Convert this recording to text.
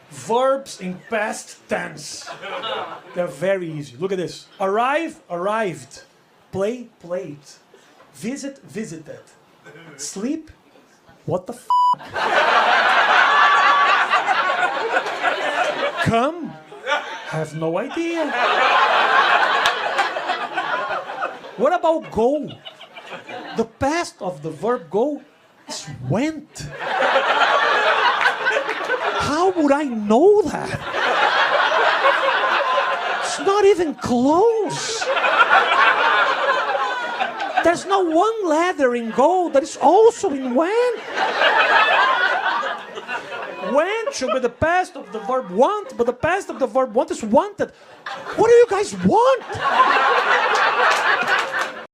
Verbs in past tense. They're very easy. Look at this. Arrive, arrived. Play, played. Visit, visited. Sleep, what the f***? Come, have no idea. What about go? The past of the verb go is went. How would I know that? It's not even close. There's no one letter in go that is also in went. Went should be the past of the verb want, but the past of the verb want is wanted. What do you guys want?